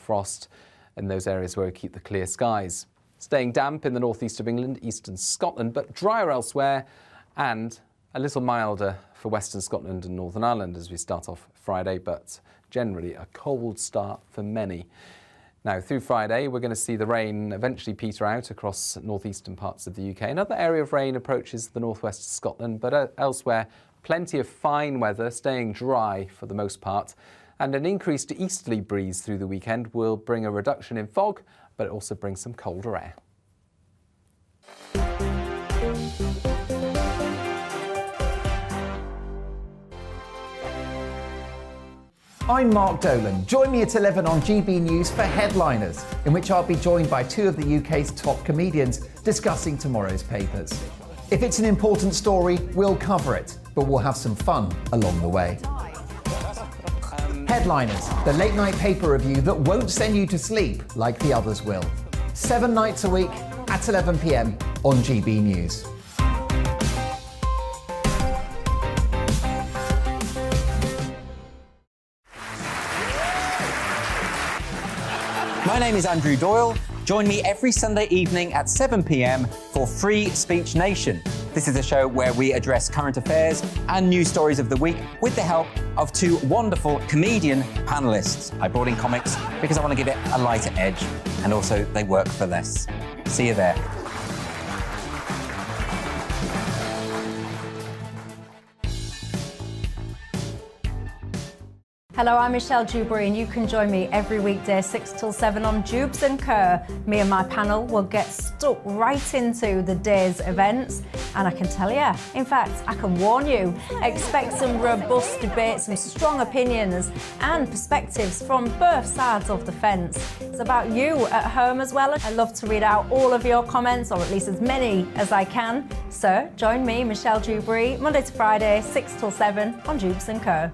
frost in those areas where we keep the clear skies. Staying damp in the northeast of England, eastern Scotland, but drier elsewhere, and a little milder for western Scotland and Northern Ireland as we start off Friday, but generally a cold start for many. Now, through Friday, we're going to see the rain eventually peter out across northeastern parts of the UK. Another area of rain approaches the northwest of Scotland, but elsewhere, plenty of fine weather, staying dry for the most part. And an increased easterly breeze through the weekend will bring a reduction in fog, but it also brings some colder air. I'm Mark Dolan. Join me at 11 on GB News for Headliners, in which I'll be joined by two of the UK's top comedians discussing tomorrow's papers. If it's an important story, we'll cover it, but we'll have some fun along the way. Headliners, the late-night paper review that won't send you to sleep like the others will. 7 nights a week at 11 p.m. on GB News. My name is Andrew Doyle. Join me every Sunday evening at 7 p.m. for Free Speech Nation. This is a show where we address current affairs and news stories of the week with the help of two wonderful comedian panellists. I brought in comics because I want to give it a lighter edge, and also they work for less. See you there. Hello, I'm Michelle Dewberry and you can join me every weekday 6 till 7 on Jubes and Kerr. Me and my panel will get stuck right into the day's events, and I can tell you, in fact, I can warn you, expect some robust debate, some strong opinions and perspectives from both sides of the fence. It's about you at home as well. I love to read out all of your comments, or at least as many as I can. So join me, Michelle Dewberry, Monday to Friday, 6 till 7 on Jubes and Kerr.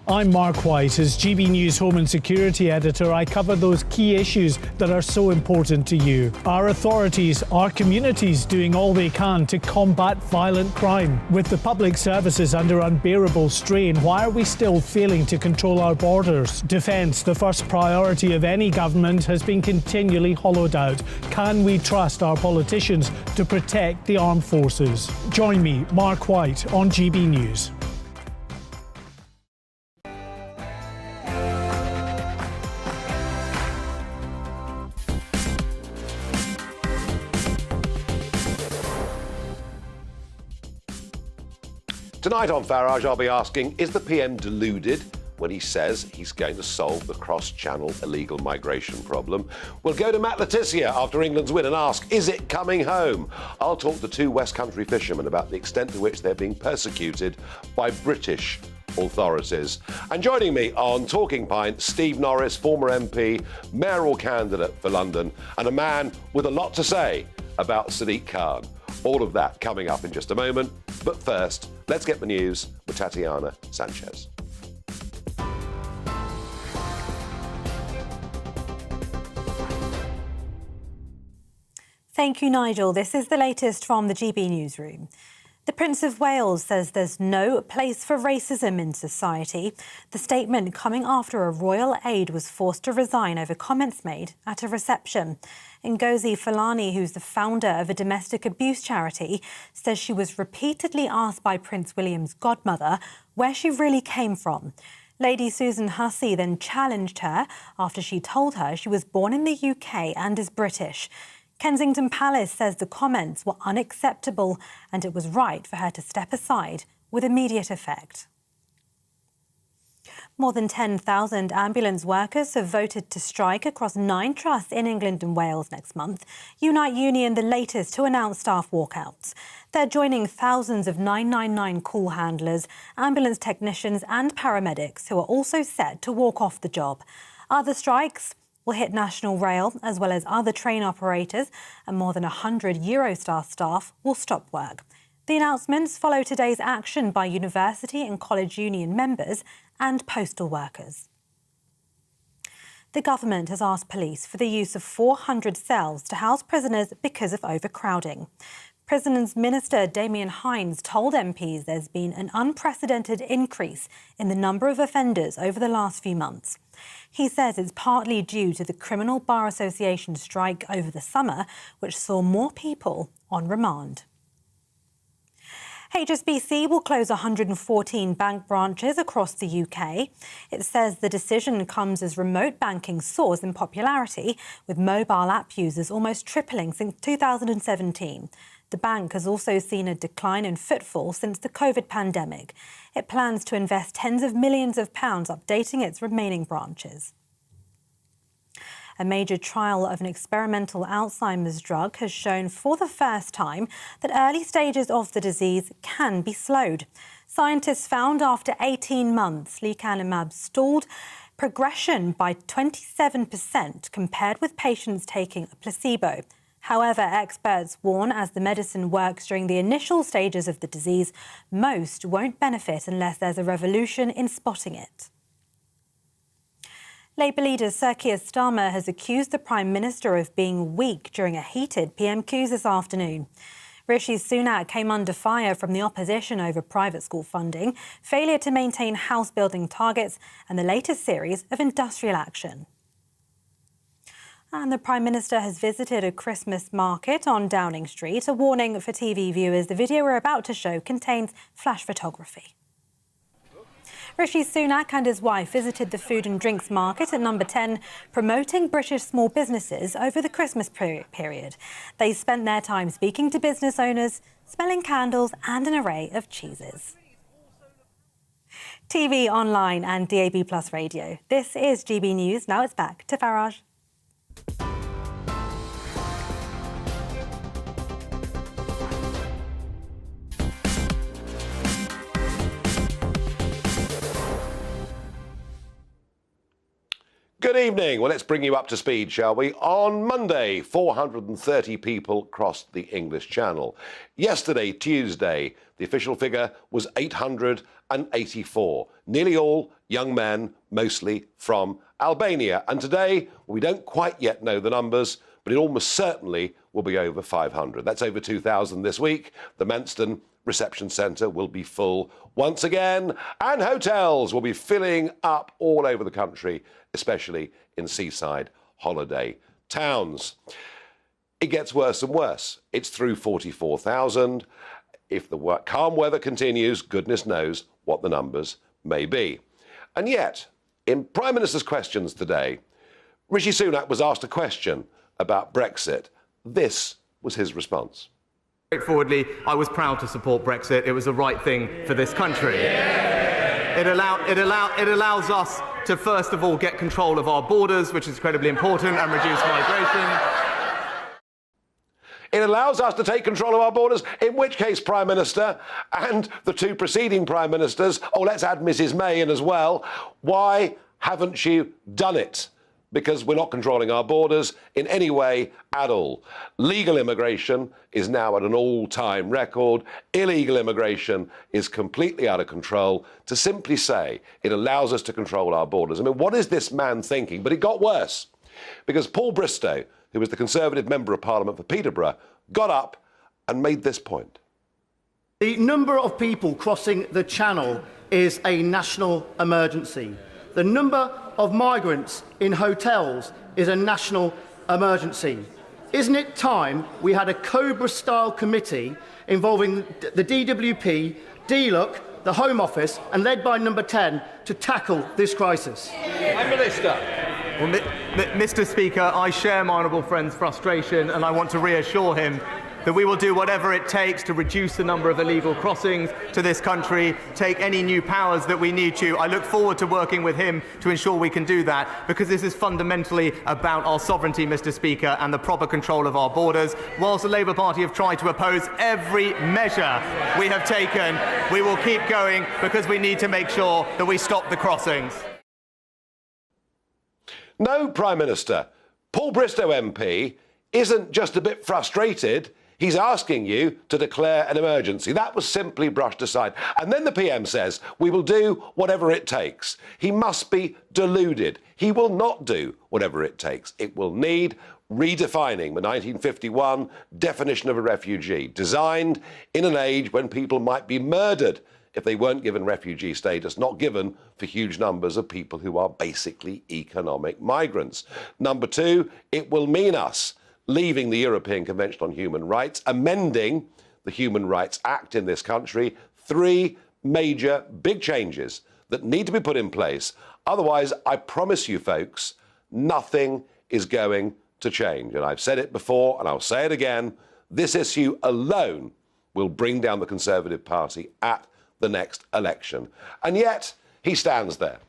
I'm Mark White. As GB News Home and Security Editor, I cover those key issues that are so important to you. Our authorities, our communities doing all they can to combat violent crime. With the public services under unbearable strain, why are we still failing to control our borders? Defence, the first priority of any government, has been continually hollowed out. Can we trust our politicians to protect the armed forces? Join me, Mark White, on GB News. Tonight on Farage, I'll be asking, is the PM deluded when he says he's going to solve the cross-channel illegal migration problem? We'll go to Matt Letizia after England's win and ask, is it coming home? I'll talk to two West Country fishermen about the extent to which they're being persecuted by British authorities. And joining me on Talking Pint, Steve Norris, former MP, mayoral candidate for London, and a man with a lot to say about Sadiq Khan. All of that coming up in just a moment. But first, let's get the news with Tatiana Sanchez. Thank you, Nigel. This is the latest from the GB Newsroom. The Prince of Wales says there's no place for racism in society. The statement coming after a royal aide was forced to resign over comments made at a reception. Ngozi Fulani, who's the founder of a domestic abuse charity, says she was repeatedly asked by Prince William's godmother where she really came from. Lady Susan Hussey then challenged her after she told her she was born in the UK and is British. Kensington Palace says the comments were unacceptable and it was right for her to step aside with immediate effect. More than 10,000 ambulance workers have voted to strike across 9 trusts in England and Wales next month. Unite Union, the latest to announce staff walkouts. They're joining thousands of 999 call handlers, ambulance technicians and paramedics who are also set to walk off the job. Other strikes will hit National Rail as well as other train operators, and more than 100 Eurostar staff will stop work. The announcements follow today's action by university and college union members and postal workers. The government has asked police for the use of 400 cells to house prisoners because of overcrowding. Prisons Minister Damien Hines told MPs there's been an unprecedented increase in the number of offenders over the last few months. He says it's partly due to the Criminal Bar Association strike over the summer, which saw more people on remand. HSBC will close 114 bank branches across the UK. It says the decision comes as remote banking soars in popularity, with mobile app users almost tripling since 2017. The bank has also seen a decline in footfall since the COVID pandemic. It plans to invest tens of millions of pounds updating its remaining branches. A major trial of an experimental Alzheimer's drug has shown for the first time that early stages of the disease can be slowed. Scientists found after 18 months, lecanemab stalled progression by 27% compared with patients taking a placebo. However, experts warn as the medicine works during the initial stages of the disease, most won't benefit unless there's a revolution in spotting it. Labour leader Sir Keir Starmer has accused the Prime Minister of being weak during a heated PMQs this afternoon. Rishi Sunak came under fire from the opposition over private school funding, failure to maintain house-building targets and the latest series of industrial action. And the Prime Minister has visited a Christmas market on Downing Street. A warning for TV viewers, the video we're about to show contains flash photography. Rishi Sunak and his wife visited the food and drinks market at number 10, promoting British small businesses over the Christmas period. They spent their time speaking to business owners, smelling candles and an array of cheeses. TV, online and DAB+ radio. This is GB News. Now it's back to Farage. Good evening. Well, let's bring you up to speed, shall we? On Monday, 430 people crossed the English Channel. Yesterday, Tuesday, the official figure was 884. Nearly all young men, mostly from Albania. And today, we don't quite yet know the numbers, but it almost certainly will be over 500. That's over 2,000 this week. The Manston Reception Centre will be full once again, and hotels will be filling up all over the country, especially in seaside holiday towns. It gets worse and worse. It's through 44,000. If the calm weather continues, goodness knows what the numbers may be. And yet, in Prime Minister's questions today, Rishi Sunak was asked a question about Brexit. This was his response. Straightforwardly, I was proud to support Brexit. It was the right thing for this country. It allows us to, first of all, get control of our borders, which is incredibly important, and reduce migration. It allows us to take control of our borders, in which case, Prime Minister, and the two preceding Prime Ministers, let's add Mrs May in as well, why haven't you done it? Because we're not controlling our borders in any way at all. Legal immigration is now at an all-time record. Illegal immigration is completely out of control. To simply say it allows us to control our borders. I mean, what is this man thinking? But it got worse, because Paul Bristow, who was the Conservative Member of Parliament for Peterborough, got up and made this point. The number of people crossing the Channel is a national emergency. The number of migrants in hotels is a national emergency. Isn't it time we had a Cobra-style committee involving the DWP, DLUC, the Home Office, and led by number 10 to tackle this crisis? Minister. Well, Mr. Speaker, I share my honourable friend's frustration, and I want to reassure him that we will do whatever it takes to reduce the number of illegal crossings to this country, take any new powers that we need to. I look forward to working with him to ensure we can do that, because this is fundamentally about our sovereignty, Mr. Speaker, and the proper control of our borders. Whilst the Labour Party have tried to oppose every measure we have taken, we will keep going, because we need to make sure that we stop the crossings. No, Prime Minister, Paul Bristow MP isn't just a bit frustrated, He's asking you to declare an emergency. That was simply brushed aside. And then the PM says, we will do whatever it takes. He must be deluded. He will not do whatever it takes. It will need redefining the 1951 definition of a refugee, designed in an age when people might be murdered if they weren't given refugee status, not given for huge numbers of people who are basically economic migrants. Number two, it will mean us leaving the European Convention on Human Rights, amending the Human Rights Act in this country. Three major big changes that need to be put in place. Otherwise, I promise you folks, nothing is going to change. And I've said it before and I'll say it again, this issue alone will bring down the Conservative Party at the next election. And yet, he stands there,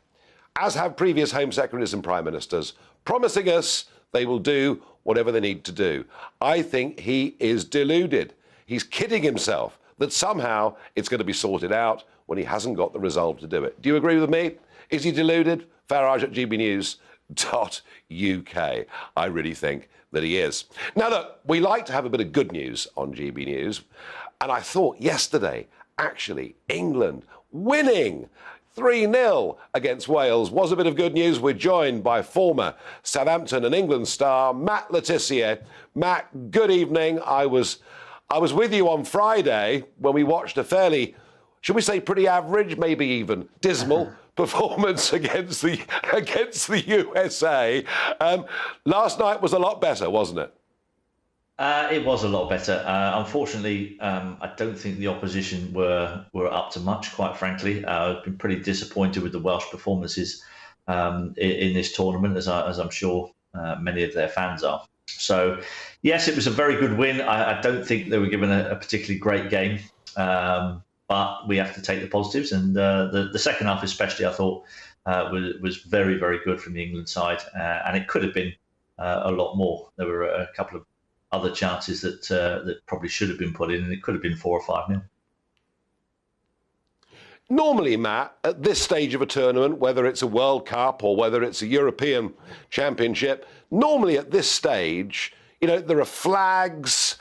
as have previous Home Secretaries and Prime Ministers, promising us they will do whatever they need to do. I think he is deluded. He's kidding himself that somehow it's going to be sorted out when he hasn't got the resolve to do it. Do you agree with me? Is he deluded? Farage at gbnews.uk. I really think that he is. Now, look, we like to have a bit of good news on GB News, and I thought yesterday, actually, England winning 3-0 against Wales was a bit of good news. We're joined by former Southampton and England star Matt Le Tissier. Matt, good evening. I was with you on Friday when we watched a fairly, should we say, pretty average, maybe even dismal performance against the USA. Last night was a lot better, wasn't it? It was a lot better. Unfortunately, I don't think the opposition were up to much, quite frankly. I've been pretty disappointed with the Welsh performances in this tournament, as I'm sure many of their fans are. So, yes, it was a very good win. I don't think they were given a particularly great game, but we have to take the positives. And the second half especially, I thought, was very, very good from the England side. And it could have been a lot more. There were a couple of other chances that probably should have been put in, and it could have been 4 or 5-0. Normally, Matt, at this stage of a tournament, whether it's a World Cup or whether it's a European Championship, normally at this stage, there are flags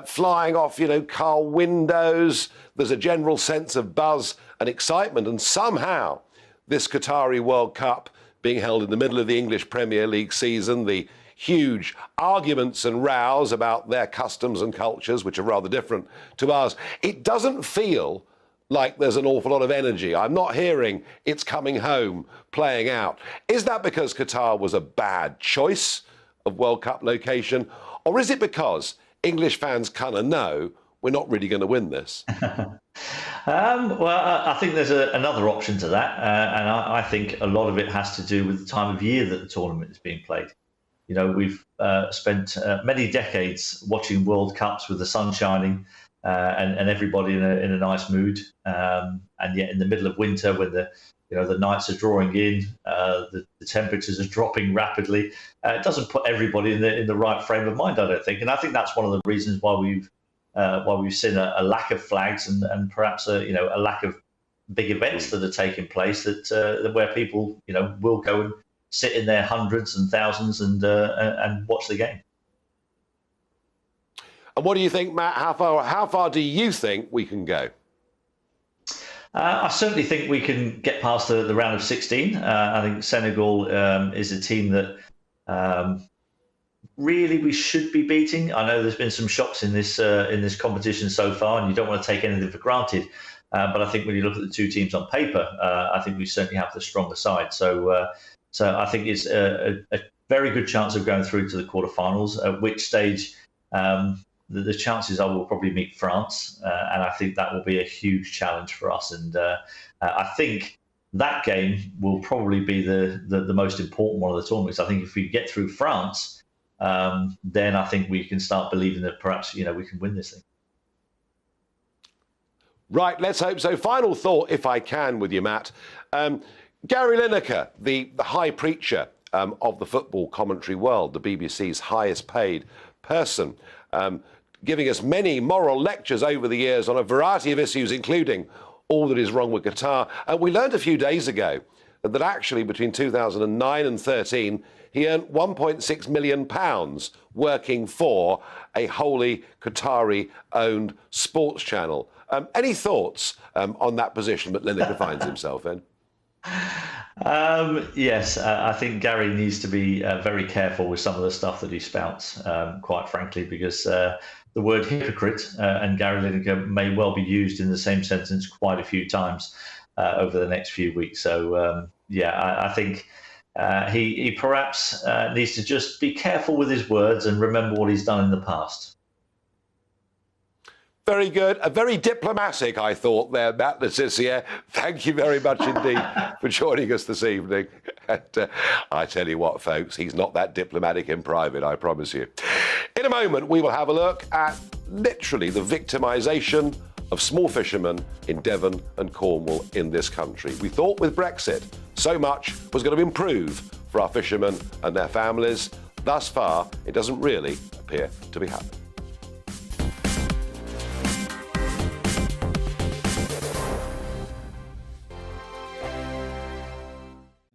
flying off, car windows. There's a general sense of buzz and excitement. And somehow, this Qatari World Cup being held in the middle of the English Premier League season, the huge arguments and rows about their customs and cultures, which are rather different to ours. It doesn't feel like there's an awful lot of energy. I'm not hearing it's coming home, playing out. Is that because Qatar was a bad choice of World Cup location? Or is it because English fans kind of know we're not really going to win this? Well, I think there's another option to that. And I think a lot of it has to do with the time of year that the tournament is being played. We've spent many decades watching World Cups with the sun shining and everybody in a nice mood. And yet in the middle of winter, when the nights are drawing in, the temperatures are dropping rapidly, it doesn't put everybody in the right frame of mind, I don't think. And I think that's one of the reasons why we've seen a lack of flags and perhaps a lack of big events that are taking place that where people will go and sit in their hundreds and thousands and watch the game. And what do you think, Matt? How far do you think we can go? I certainly think we can get past the round of 16. I think Senegal is a team that really we should be beating. I know there's been some shocks in this competition so far, and you don't want to take anything for granted. But I think when you look at the two teams on paper, I think we certainly have the stronger side. So I think it's a very good chance of going through to the quarterfinals, at which stage the chances are we'll probably meet France. And I think that will be a huge challenge for us. And I think that game will probably be the most important one of the tournaments. I think if we get through France, then I think we can start believing that perhaps, we can win this thing. Right, let's hope so. Final thought, if I can, with you, Matt. Gary Lineker, the high preacher of the football commentary world, the BBC's highest paid person, giving us many moral lectures over the years on a variety of issues, including all that is wrong with Qatar. And we learned a few days ago that actually between 2009 and 13, he earned £1.6 million working for a wholly Qatari-owned sports channel. Any thoughts on that position that Lineker finds himself in? Yes, I think Gary needs to be very careful with some of the stuff that he spouts, quite frankly, because the word hypocrite and Gary Lineker may well be used in the same sentence quite a few times over the next few weeks. So, I think he perhaps needs to just be careful with his words and remember what he's done in the past. Very good. Very diplomatic, I thought, there, Matt Le Tissier. Thank you very much indeed for joining us this evening. And I tell you what, folks, he's not that diplomatic in private, I promise you. In a moment, we will have a look at literally the victimisation of small fishermen in Devon and Cornwall in this country. We thought with Brexit, so much was going to improve for our fishermen and their families. Thus far, it doesn't really appear to be happening.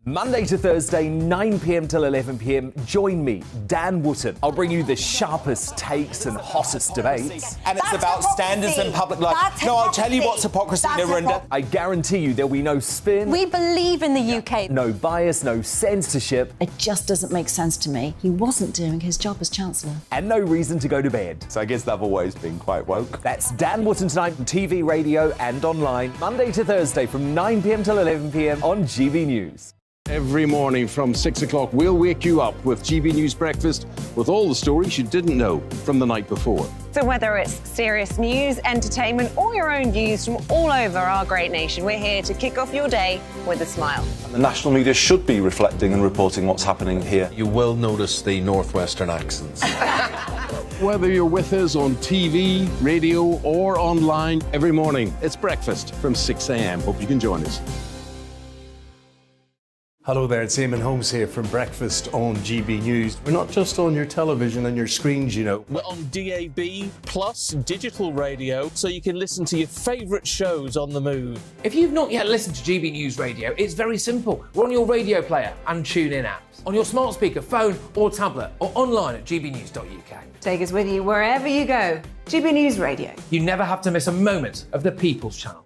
Monday to Thursday, 9 p.m. till 11 p.m. Join me, Dan Wootton. I'll bring you the sharpest takes and hottest debates. And it's about standards and public life. No, I'll tell you what's hypocrisy, Narendra. I guarantee you there'll be no spin. We believe in the UK. No bias, no censorship. It just doesn't make sense to me. He wasn't doing his job as Chancellor. And no reason to go to bed. So I guess they've always been quite woke. That's Dan Wootton tonight on TV, radio and online. Monday to Thursday from 9 p.m. till 11 p.m. on GB News. Every morning from 6 o'clock, we'll wake you up with GB News Breakfast with all the stories you didn't know from the night before. So whether it's serious news, entertainment, or your own views from all over our great nation, we're here to kick off your day with a smile. The national media should be reflecting and reporting what's happening here. You will notice the northwestern accents. Whether you're with us on TV, radio, or online, every morning, it's breakfast from 6 a.m. Hope you can join us. Hello there, it's Eamon Holmes here from Breakfast on GB News. We're not just on your television and your screens, you know. We're on DAB plus digital radio, so you can listen to your favourite shows on the move. If you've not yet listened to GB News Radio, it's very simple. We're on your radio player and TuneIn apps, on your smart speaker, phone or tablet, or online at gbnews.uk. Take us with you wherever you go. GB News Radio. You never have to miss a moment of the People's Channel.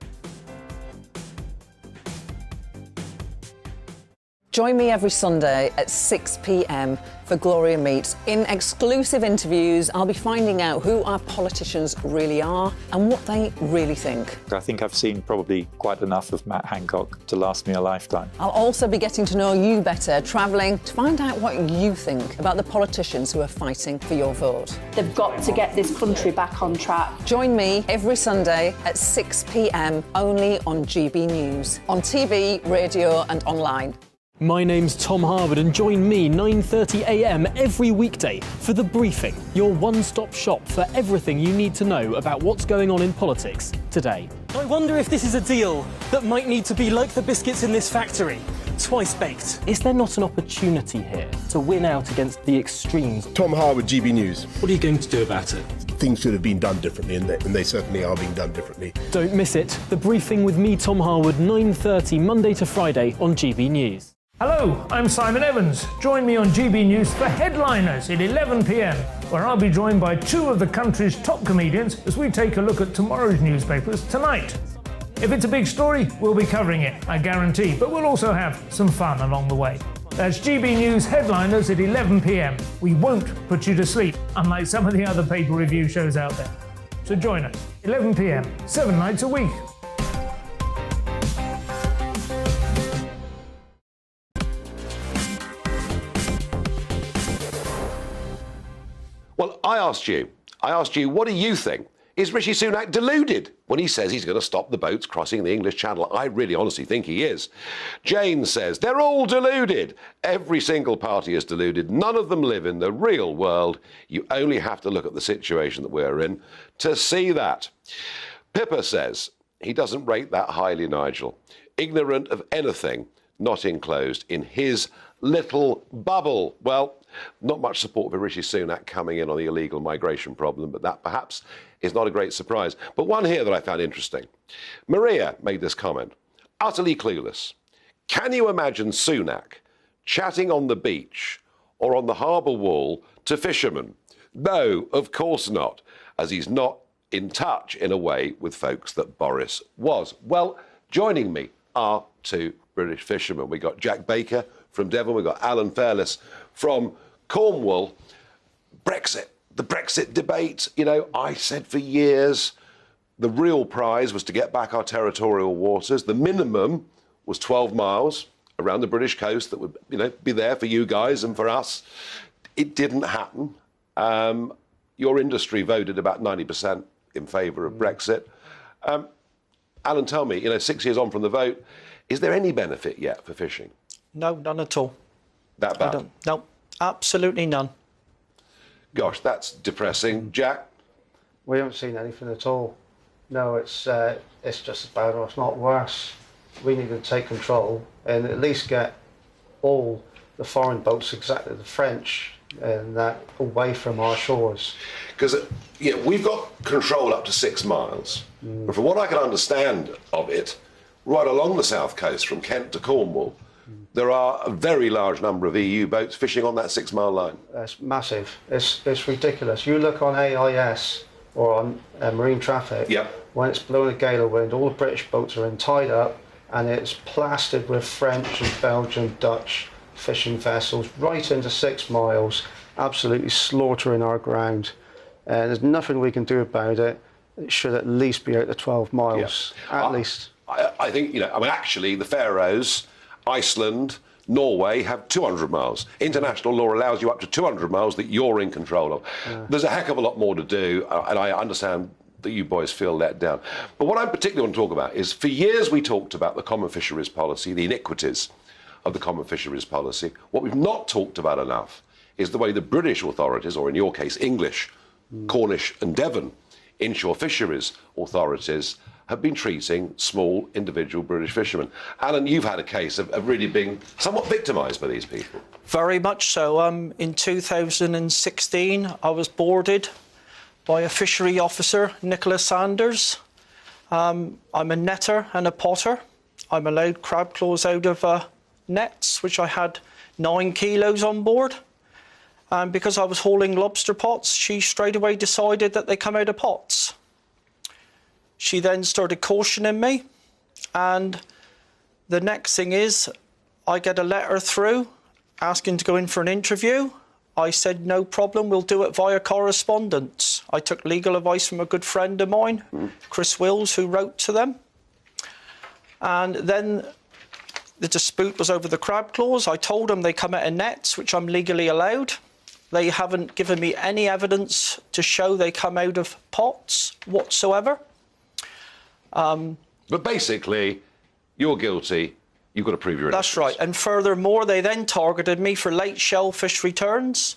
Join me every Sunday at 6 p.m. for Gloria Meets. In exclusive interviews, I'll be finding out who our politicians really are and what they really think. I think I've seen probably quite enough of Matt Hancock to last me a lifetime. I'll also be getting to know you better, travelling to find out what you think about the politicians who are fighting for your vote. They've got to get this country back on track. Join me every Sunday at 6 p.m. only on GB News, on TV, radio and online. My name's Tom Harwood and join me 9:30 a.m. every weekday for The Briefing, your one-stop shop for everything you need to know about what's going on in politics today. I wonder if this is a deal that might need to be like the biscuits in this factory, twice baked. Is there not an opportunity here to win out against the extremes? Tom Harwood, GB News. What are you going to do about it? Things should have been done differently, and they certainly are being done differently. Don't miss it. The Briefing with me, Tom Harwood, 9:30 Monday to Friday on GB News. Hello, I'm Simon Evans. Join me on GB News for Headliners at 11 p.m, where I'll be joined by two of the country's top comedians as we take a look at tomorrow's newspapers tonight. If it's a big story, we'll be covering it, I guarantee, but we'll also have some fun along the way. That's GB News Headliners at 11 p.m. We won't put you to sleep, unlike some of the other paper review shows out there. So join us, 11 p.m, 7 nights a week. Well, I asked you, what do you think? Is Rishi Sunak deluded when he says he's going to stop the boats crossing the English Channel? I really honestly think he is. Jane says, they're all deluded. Every single party is deluded. None of them live in the real world. You only have to look at the situation that we're in to see that. Pippa says, he doesn't rate that highly, Nigel. Ignorant of anything, not enclosed in his little bubble. Well, not much support for Rishi Sunak coming in on the illegal migration problem, but that perhaps is not a great surprise. But one here that I found interesting. Maria made this comment. Utterly clueless. Can you imagine Sunak chatting on the beach or on the harbour wall to fishermen? No, of course not, as he's not in touch in a way with folks that Boris was. Well, joining me are two British fishermen. We've got Jack Baker from Devon, we've got Alan Fairless from Cornwall. Brexit, the Brexit debate, you know, I said for years the real prize was to get back our territorial waters. The minimum was 12 miles around the British coast that would, you know, be there for you guys and for us. It didn't happen. Your industry voted about 90% in favour of Brexit. Alan, tell me, you know, 6 years on from the vote, is there any benefit yet for fishing? No, none at all. That bad? No, absolutely none. Gosh, that's depressing. Jack? We haven't seen anything at all. No, it's just as bad, or it's not worse. We need to take control and at least get all the foreign boats, exactly the French, and that away from our shores. Because we've got control up to 6 miles. But from what I can understand of it, right along the south coast from Kent to Cornwall, there are a very large number of EU boats fishing on that 6 mile line. It's massive. It's ridiculous. You look on AIS or on marine traffic, when it's blowing a gale of wind, all the British boats are in tied up and it's plastered with French and Belgian, Dutch fishing vessels right into 6 miles, absolutely slaughtering our ground. There's nothing we can do about it. It should at least be out to 12 miles, at least. I think, you know, I mean, actually, the Faroes, Iceland, Norway have 200 miles. International law allows you up to 200 miles that you're in control of. There's a heck of a lot more to do, and I understand that you boys feel let down. But what I particularly want to talk about is, for years we talked about the common fisheries policy, the iniquities of the common fisheries policy. What we've not talked about enough is the way the British authorities, or in your case, English, Cornish and Devon inshore fisheries authorities, have been treating small individual British fishermen. Alan, you've had a case of really being somewhat victimised by these people. Very much so. In 2016, I was boarded by a fishery officer, Nicholas Sanders. I'm a netter and a potter. I'm allowed crab claws out of nets, which I had 9 kilos on board. And because I was hauling lobster pots, she straight away decided that they come out of pots. She then started cautioning me, and the next thing is I get a letter through asking to go in for an interview. I said, no problem, we'll do it via correspondence. I took legal advice from a good friend of mine, Chris Wills, who wrote to them. And then the dispute was over the crab claws. I told them they come out of nets, which I'm legally allowed. They haven't given me any evidence to show they come out of pots whatsoever. But basically, you're guilty. You've got to prove your innocence. That's right. And furthermore, they then targeted me for late shellfish returns,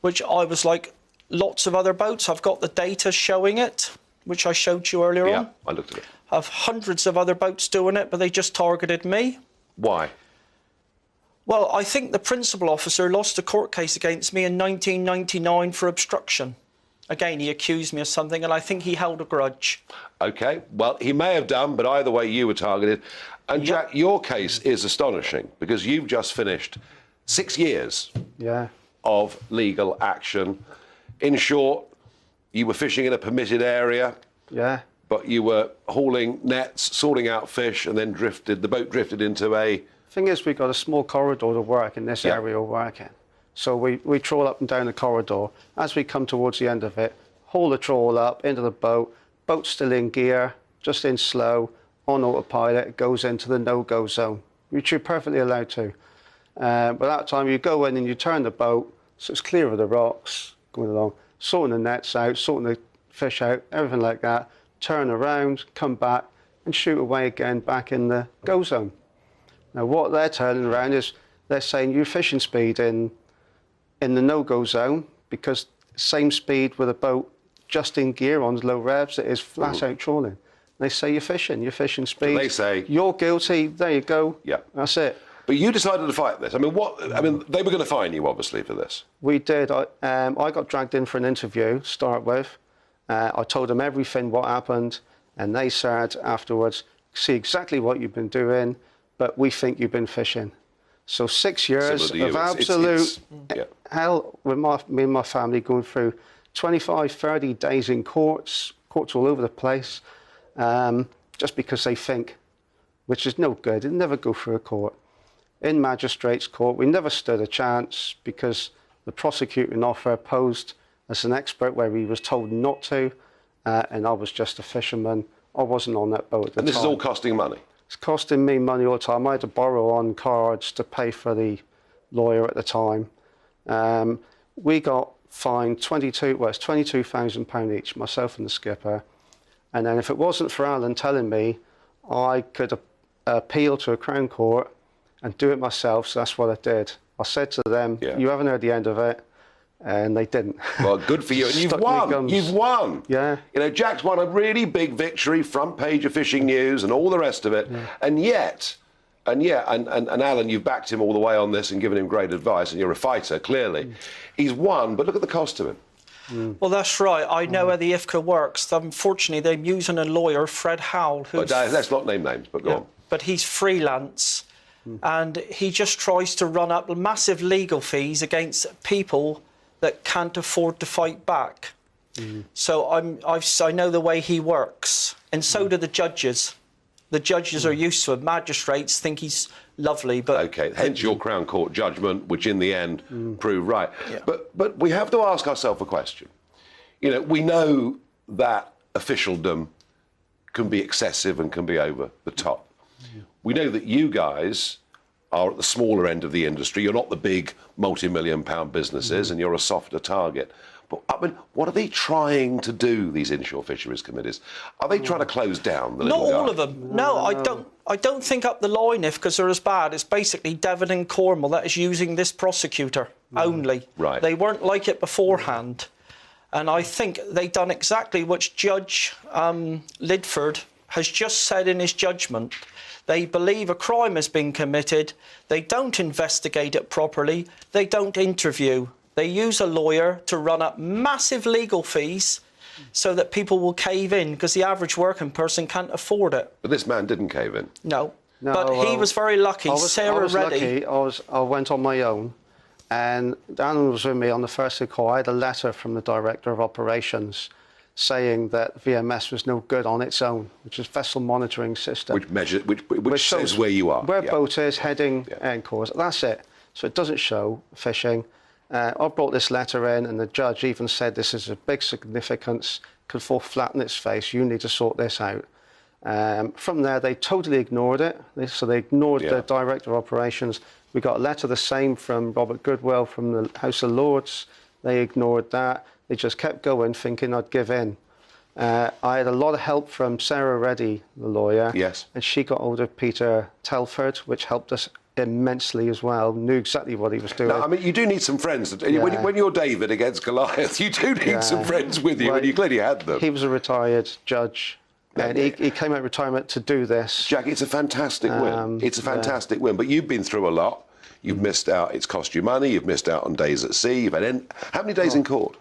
which I was like lots of other boats. I've got the data showing it, which I showed you earlier on. Yeah, I looked at it. I have hundreds of other boats doing it, but they just targeted me. Why? Well, I think the principal officer lost a court case against me in 1999 for obstruction. Again, he accused me of something, and I think he held a grudge. OK, well, he may have done, but either way, you were targeted. And Jack, your case is astonishing, because you've just finished 6 years of legal action. In short, you were fishing in a permitted area. But you were hauling nets, sorting out fish, and then the boat drifted into a... Thing is, we've got a small corridor to work in this area we're working. So we trawl up and down the corridor. As we come towards the end of it, haul the trawl up into the boat. Boat's still in gear, just in slow, on autopilot. It goes into the no-go zone, which you're perfectly allowed to. But that time you go in and you turn the boat, so it's clear of the rocks, going along, sorting the nets out, sorting the fish out, everything like that. Turn around, come back, and shoot away again back in the go zone. Now, what they're turning around is they're saying your fishing speed in the no-go zone, because same speed with a boat just in gear on low revs, it is flat out trawling. They say your fishing speed. So they say you're guilty. There you go. Yeah, that's it. But you decided to fight this. I mean, they were going to fine you, obviously, for this. We did. I got dragged in for an interview. To start with, I told them everything what happened, and they said afterwards, "See exactly what you've been doing, but we think you've been fishing." So 6 years Similar to you, of absolute hell with me and my family going through 25, 30 days in courts all over the place, just because they think, which is no good. It never go through a court. In magistrates' court, we never stood a chance because the prosecuting officer posed as an expert where he was told not to, and I was just a fisherman. I wasn't on that boat at the time. And this is all costing money? It's costing me money all the time. I had to borrow on cards to pay for the lawyer at the time. We got fined £22,000 each, myself and the skipper. And then if it wasn't for Alan telling me, I could appeal to a Crown Court and do it myself, so that's what I did. I said to them, you haven't heard the end of it, and they didn't. Well, good for you. And you've won. You've won. Yeah. You know, Jack's won a really big victory, front page of Fishing News and all the rest of it. Yeah. And yet, Alan, you've backed him all the way on this and given him great advice, and you're a fighter, clearly. He's won, but look at the cost of him. Well, that's right. I know how the IFCA works. Unfortunately, they're using a lawyer, Fred Howell, who's... Let's not name names, but go on. But he's freelance, and he just tries to run up massive legal fees against people that can't afford to fight back. So I know the way he works, and so do the judges. The judges are used to it. Magistrates think he's lovely, but... OK, hence your Crown Court judgment, which in the end proved right. Yeah. But we have to ask ourselves a question. You know, we know that officialdom can be excessive and can be over the top. We know that you guys are at the smaller end of the industry. You're not the big multi-million-pound businesses, and you're a softer target. But, I mean, what are they trying to do, these inshore fisheries committees? Are they trying to close down the little guy? Not all of them. No, I don't think up the line, because they're as bad. It's basically Devon and Cornwall that is using this prosecutor only. Right. They weren't like it beforehand. And I think they've done exactly what Judge Lidford has just said in his judgment. They believe a crime has been committed. They don't investigate it properly. They don't interview. They use a lawyer to run up massive legal fees so that people will cave in, because the average working person can't afford it. But this man didn't cave in. No, but he was very lucky. I was lucky. I went on my own, and Dan was with me on the first call. I had a letter from the Director of Operations saying that VMS was no good on its own, which is Vessel Monitoring System. Which says where you are. Where boat is, heading, end course. That's it. So it doesn't show fishing. I brought this letter in, and the judge even said this is of big significance, could fall flat in its face. You need to sort this out. From there, they totally ignored it. So they ignored the Director of Operations. We got a letter the same from Robert Goodwell from the House of Lords. They ignored that. They just kept going, thinking I'd give in. I had a lot of help from Sarah Reddy, the lawyer. Yes. And she got hold of Peter Telford, which helped us immensely as well, knew exactly what he was doing. No, I mean, you do need some friends. When you're David against Goliath, you do need some friends with you, and you clearly had them. He was a retired judge, and he came out of retirement to do this. Jack, it's a fantastic win. It's a fantastic win, but you've been through a lot. You've missed out. It's cost you money. You've missed out on days at sea. You've had how many days in court?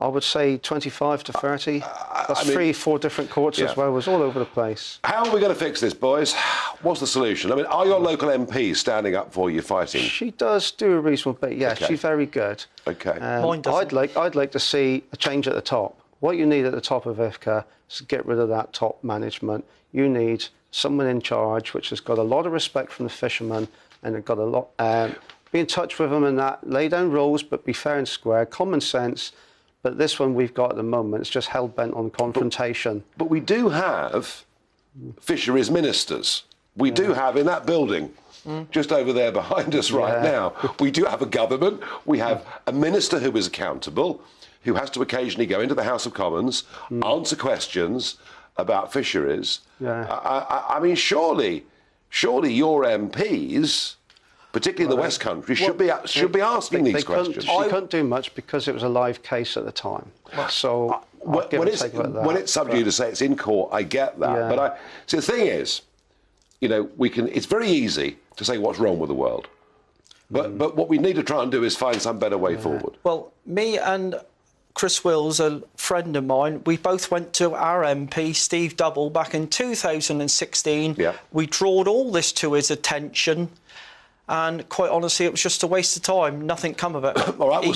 I would say 25 to 30. That's 3-4 different courts as well. It was all over the place. How are we going to fix this, boys? What's the solution? I mean, are your local MPs standing up for you, fighting? She does do a reasonable bit, yes. Okay. She's very good. OK. I'd like to see a change at the top. What you need at the top of IFCA is to get rid of that top management. You need someone in charge which has got a lot of respect from the fishermen and have got a lot... be in touch with them and that. Lay down rules, but be fair and square. Common sense. But this one we've got at the moment, it's just hell-bent on confrontation. But we do have fisheries ministers. We do have, in that building, just over there behind us right now, we do have a government. We have a minister who is accountable, who has to occasionally go into the House of Commons, answer questions about fisheries. I mean, surely your MPs... particularly in the West Country, should be asking these questions. She couldn't do much because it was a live case at the time. So when it's subject to say it's in court, I get that. But see, the thing is, you know, it's very easy to say what's wrong with the world. But what we need to try and do is find some better way forward. Well, me and Chris Wills, a friend of mine, we both went to our MP, Steve Double, back in 2016. We drawed all this to his attention. and quite honestly, it was just a waste of time. Nothing come of it. All right, well,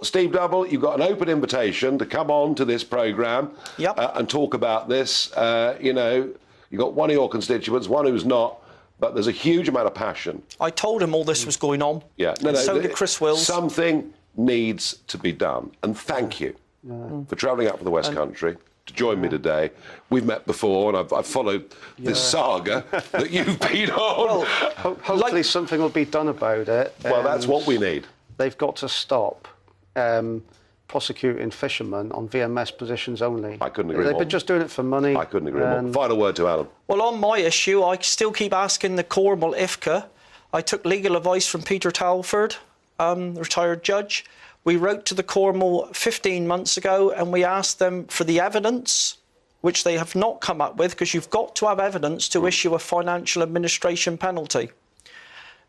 Steve Double, you've got an open invitation to come on to this programme and talk about this. You know, you've got one of your constituents, one who's not, but there's a huge amount of passion. I told him all this was going on. Yeah, So did Chris Wills. Something needs to be done, and thank you for travelling up from the West Country to join me today. We've met before, and I've followed this saga that you've been on. Well, hopefully something will be done about it. Well, that's what we need. They've got to stop prosecuting fishermen on VMS positions only. I couldn't agree more. They've been just doing it for money. I couldn't agree more. Final word to Alan. Well, on my issue, I still keep asking the Cornwall IFCA. I took legal advice from Peter Talford, retired judge. We wrote to the Cornwall 15 months ago and we asked them for the evidence, which they have not come up with, because you've got to have evidence to issue a financial administration penalty.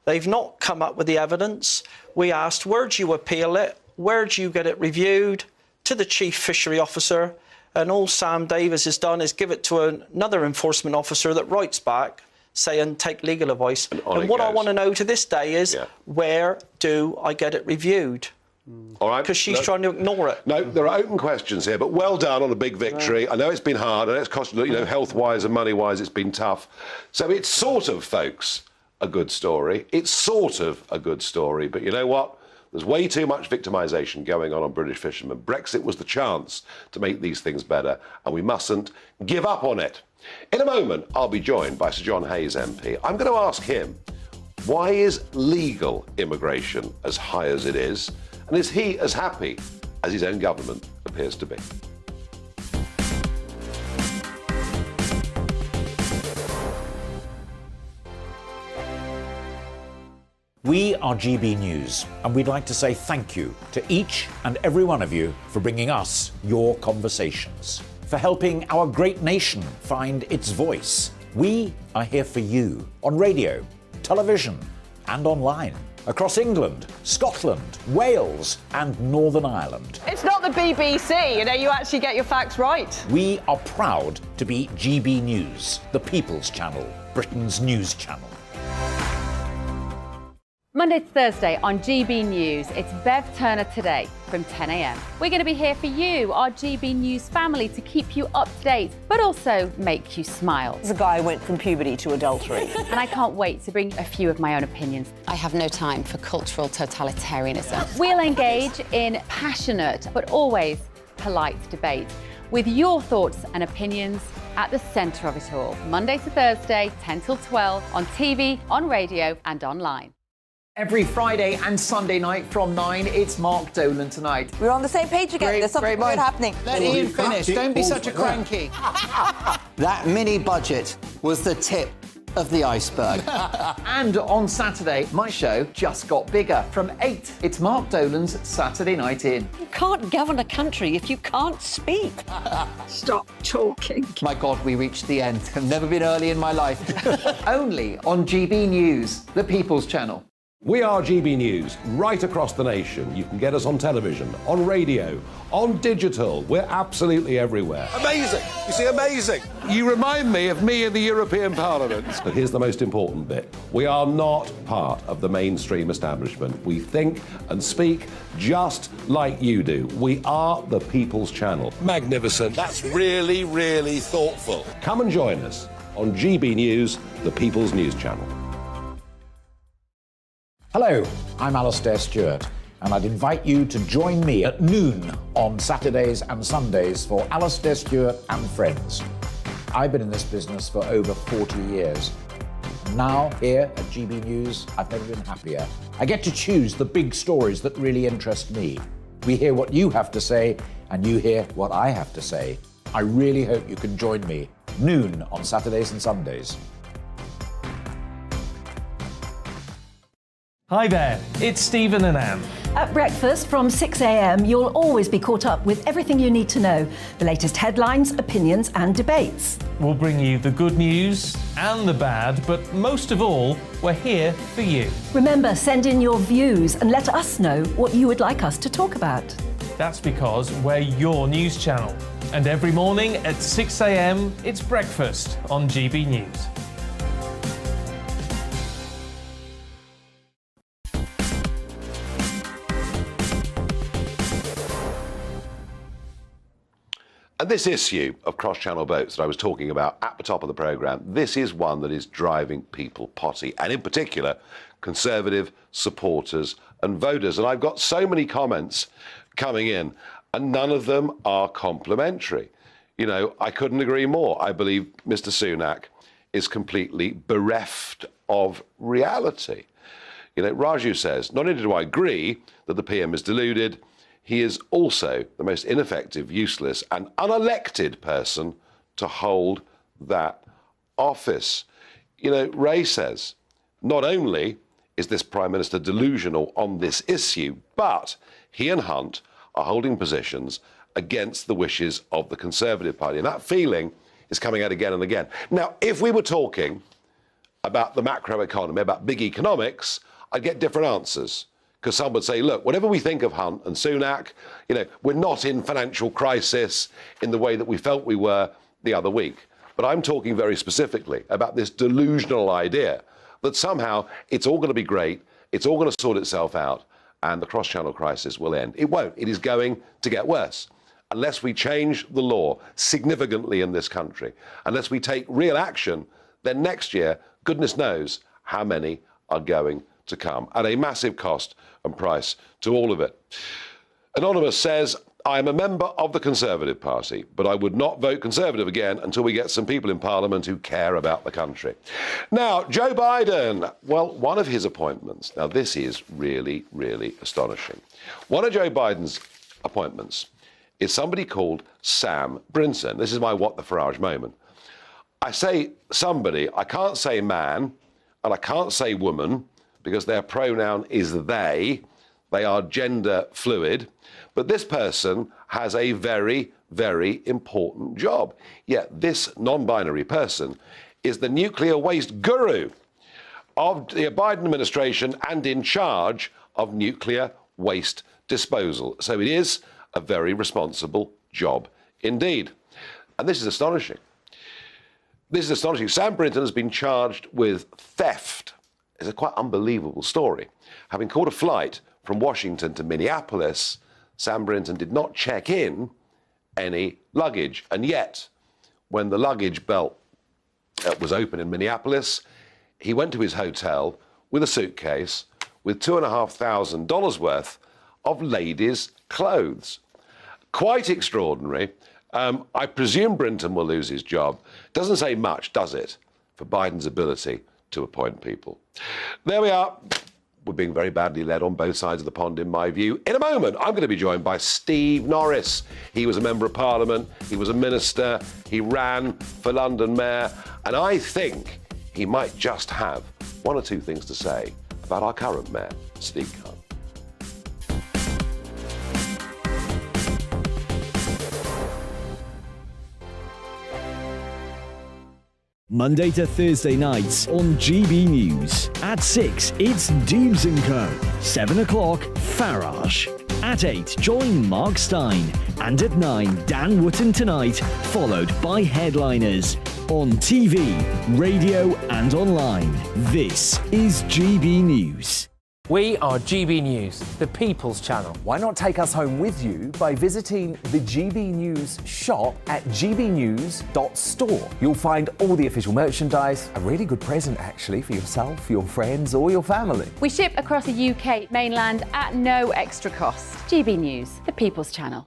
They've not come up with the evidence. We asked, where do you appeal it? Where do you get it reviewed? To the Chief Fishery Officer. And all Sam Davis has done is give it to another enforcement officer that writes back saying, take legal advice. And what I want to know to this day is, where do I get it reviewed? All right. Because she's trying to ignore it. No, there are open questions here, but well done on a big victory. I know it's been hard, I know it's cost, you know, health-wise and money-wise, it's been tough. So it's sort of, folks, a good story. It's sort of a good story, but you know what? There's way too much victimisation going on British fishermen. Brexit was the chance to make these things better, and we mustn't give up on it. In a moment, I'll be joined by Sir John Hayes MP. I'm going to ask him, why is legal immigration as high as it is? And is he as happy as his own government appears to be? We are GB News, and we'd like to say thank you to each and every one of you for bringing us your conversations, for helping our great nation find its voice. We are here for you on radio, television, and online. Across England, Scotland, Wales, and Northern Ireland. It's not the BBC, you know, you actually get your facts right. We are proud to be GB News, the People's Channel, Britain's news channel. Monday to Thursday on GB News, it's Bev Turner Today from 10 a.m. We're going to be here for you, our GB News family, to keep you up to date, but also make you smile. The guy went from puberty to adultery. And I can't wait to bring a few of my own opinions. I have no time for cultural totalitarianism. We'll engage in passionate, but always polite debate with your thoughts and opinions at the centre of it all. Monday to Thursday, 10 till 12, on TV, on radio and online. Every Friday and Sunday night from 9, it's Mark Dolan Tonight. We're on the same page again. There's something good happening. Let Ian finish. Don't be such a cranky. That mini budget was the tip of the iceberg. And on Saturday, my show just got bigger. From 8, it's Mark Dolan's Saturday Night In. You can't govern a country if you can't speak. Stop talking. My God, we reached the end. I've never been early in my life. Only on GB News, the People's Channel. We are GB News, right across the nation. You can get us on television, on radio, on digital. We're absolutely everywhere. Amazing. You see, amazing. You remind me of me in the European Parliament. But here's the most important bit. We are not part of the mainstream establishment. We think and speak just like you do. We are the People's Channel. Magnificent. That's really, really thoughtful. Come and join us on GB News, the People's News Channel. Hello, I'm Alastair Stewart, and I'd invite you to join me at noon on Saturdays and Sundays for Alastair Stewart and Friends. I've been in this business for over 40 years. Now, here at GB News, I've never been happier. I get to choose the big stories that really interest me. We hear what you have to say, and you hear what I have to say. I really hope you can join me, noon on Saturdays and Sundays. Hi there, it's Stephen and Anne. At breakfast from 6 a.m, you'll always be caught up with everything you need to know, the latest headlines, opinions and debates. We'll bring you the good news and the bad, but most of all, we're here for you. Remember, send in your views and let us know what you would like us to talk about. That's because we're your news channel. And every morning at 6 a.m, it's breakfast on GB News. And this issue of cross-channel boats that I was talking about at the top of the programme, this is one that is driving people potty, and in particular, Conservative supporters and voters. And I've got so many comments coming in, and none of them are complimentary. You know, I couldn't agree more. I believe Mr. Sunak is completely bereft of reality. You know, Raju says, not only do I agree that the PM is deluded, he is also the most ineffective, useless and unelected person to hold that office. You know, Ray says, not only is this Prime Minister delusional on this issue, but he and Hunt are holding positions against the wishes of the Conservative Party. And that feeling is coming out again and again. Now, if we were talking about the macroeconomy, about big economics, I'd get different answers. Because some would say, look, whatever we think of Hunt and Sunak, you know, we're not in financial crisis in the way that we felt we were the other week. But I'm talking very specifically about this delusional idea that somehow it's all going to be great, it's all going to sort itself out, and the cross-channel crisis will end. It won't. It is going to get worse. Unless we change the law significantly in this country, unless we take real action, then next year, goodness knows how many are going to come at a massive cost and price to all of it. Anonymous says, I am a member of the Conservative Party, but I would not vote Conservative again until we get some people in Parliament who care about the country. Now, Joe Biden, well, one of his appointments, now this is really, really astonishing. One of Joe Biden's appointments is somebody called Sam Brinton. This is my What the Farage moment. I say somebody, I can't say man, and I can't say woman, because their pronoun is they. They are gender fluid. But this person has a very, very important job. Yet this non-binary person is the nuclear waste guru of the Biden administration and in charge of nuclear waste disposal. So it is a very responsible job indeed. And this is astonishing. This is astonishing. Sam Brinton has been charged with theft. It's a quite unbelievable story. Having caught a flight from Washington to Minneapolis, Sam Brinton did not check in any luggage. And yet, when the luggage belt was open in Minneapolis, he went to his hotel with a suitcase with $2,500 worth of ladies' clothes. Quite extraordinary. I presume Brinton will lose his job. Doesn't say much, does it, for Biden's ability to appoint people. There we are. We're being very badly led on both sides of the pond, in my view. In a moment, I'm going to be joined by Steve Norris. He was a Member of Parliament, he was a minister, he ran for London Mayor, and I think he might just have one or two things to say about our current Mayor, Steve Khan. Monday to Thursday nights on GB News. At 6, it's Dubes & Co. 7 o'clock, Farage. At 8, join Mark Stein. And at 9, Dan Wootton Tonight, followed by Headliners. On TV, radio and online. This is GB News. We are GB News, the People's Channel. Why not take us home with you by visiting the GB News shop at gbnews.store. You'll find all the official merchandise, a really good present actually for yourself, your friends or your family. We ship across the UK mainland at no extra cost. GB News, the People's Channel.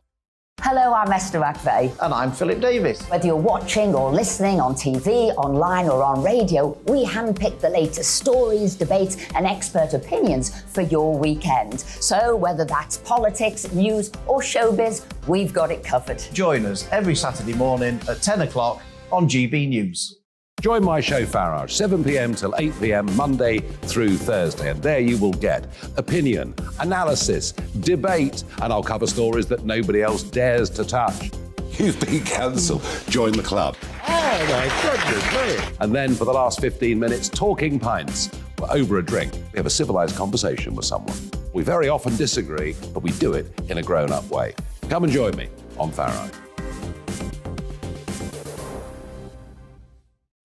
Hello, I'm Esther McVeigh. And I'm Philip Davis. Whether you're watching or listening on TV, online or on radio, we handpick the latest stories, debates and expert opinions for your weekend. So whether that's politics, news or showbiz, we've got it covered. Join us every Saturday morning at 10 o'clock on GB News. Join my show Farage, 7 p.m. till 8 p.m. Monday through Thursday. And there you will get opinion, analysis, debate, and I'll cover stories that nobody else dares to touch. You've been cancelled. Join the club. Oh, my goodness me. And then for the last 15 minutes, talking pints. We're over a drink. We have a civilised conversation with someone. We very often disagree, but we do it in a grown-up way. Come and join me on Farage.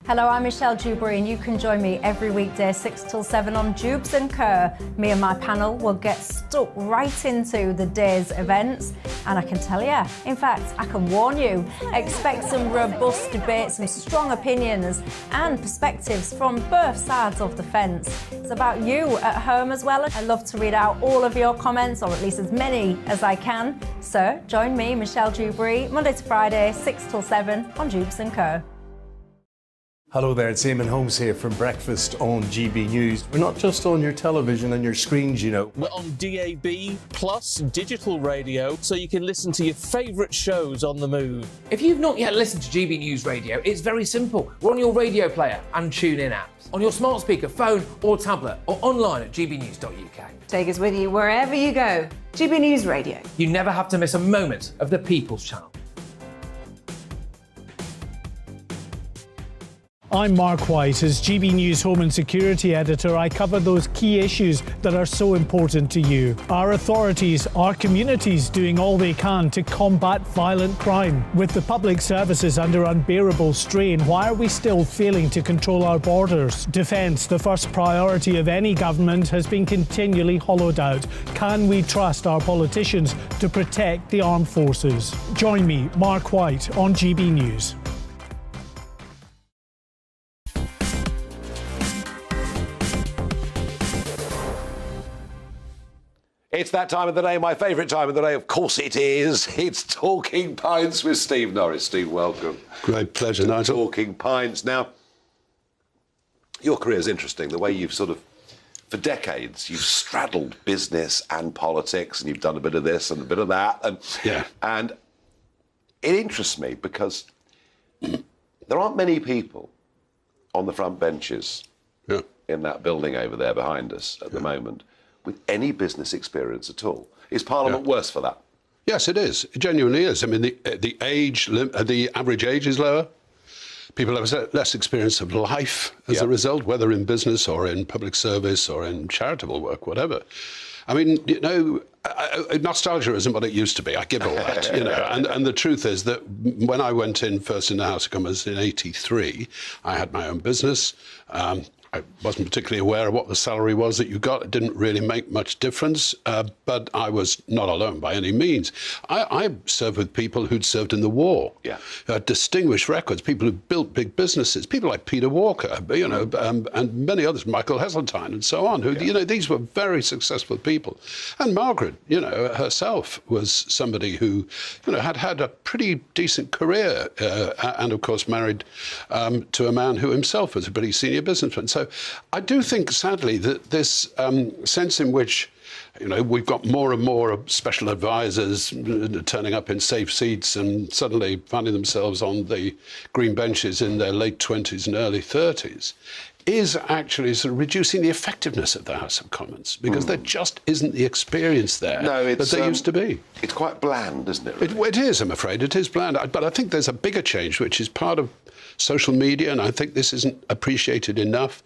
Hello, I'm Michelle Dewberry, and you can join me every weekday 6 till 7 on Jubes and Kerr. Me and my panel will get stuck right into the day's events, and I can tell you, in fact, I can warn you, expect some robust debate, some strong opinions and perspectives from both sides of the fence. It's about you at home as well. I love to read out all of your comments, or at least as many as I can. So join me, Michelle Dewberry, Monday to Friday, 6 till 7 on Jubes and Kerr. Hello there, it's Eamon Holmes here from Breakfast on GB News. We're not just on your television and your screens, you know. We're on DAB plus digital radio, so you can listen to your favourite shows on the move. If you've not yet listened to GB News Radio, it's very simple. We're on your radio player and TuneIn apps, on your smart speaker, phone or tablet, or online at gbnews.uk. Take us with you wherever you go. GB News Radio. You never have to miss a moment of the People's Channel. I'm Mark White. As GB News Home and Security Editor, I cover those key issues that are so important to you. Our authorities, our communities doing all they can to combat violent crime. With the public services under unbearable strain, why are we still failing to control our borders? Defence, the first priority of any government, has been continually hollowed out. Can we trust our politicians to protect the armed forces? Join me, Mark White, on GB News. It's that time of the day, my favourite time of the day. Of course it is. It's Talking Pints with Steve Norris. Steve, welcome. Great pleasure, Nigel. Talking Pints. Now, your career is interesting. The way you've sort of, for decades, you've straddled business and politics, and you've done a bit of this and a bit of that. And it interests me because there aren't many people on the front benches in that building over there behind us at the moment with any business experience at all. Is Parliament worse for that? Yes, it is. It genuinely is. I mean, the average age is lower. People have less experience of life as a result, whether in business or in public service or in charitable work, whatever. I mean, you know, nostalgia isn't what it used to be. I give all that, you know. And the truth is that when I went in first in the House of Commons in '83, I had my own business. I wasn't particularly aware of what the salary was that you got. It didn't really make much difference, but I was not alone by any means. I served with people who'd served in the war, distinguished records, people who built big businesses, people like Peter Walker, you know, and many others, Michael Heseltine and so on, who, you know, these were very successful people. And Margaret, you know, herself was somebody who, you know, had had a pretty decent career and, of course, married to a man who himself was a pretty senior businessman. So I do think, sadly, that this sense in which, you know, we've got more and more special advisors turning up in safe seats and suddenly finding themselves on the green benches in their late 20s and early 30s is actually sort of reducing the effectiveness of the House of Commons because there just isn't the experience there that there used to be. It's quite bland, isn't it? Really? It is, I'm afraid. It is bland. But I think there's a bigger change, which is part of social media, and I think this isn't appreciated enough.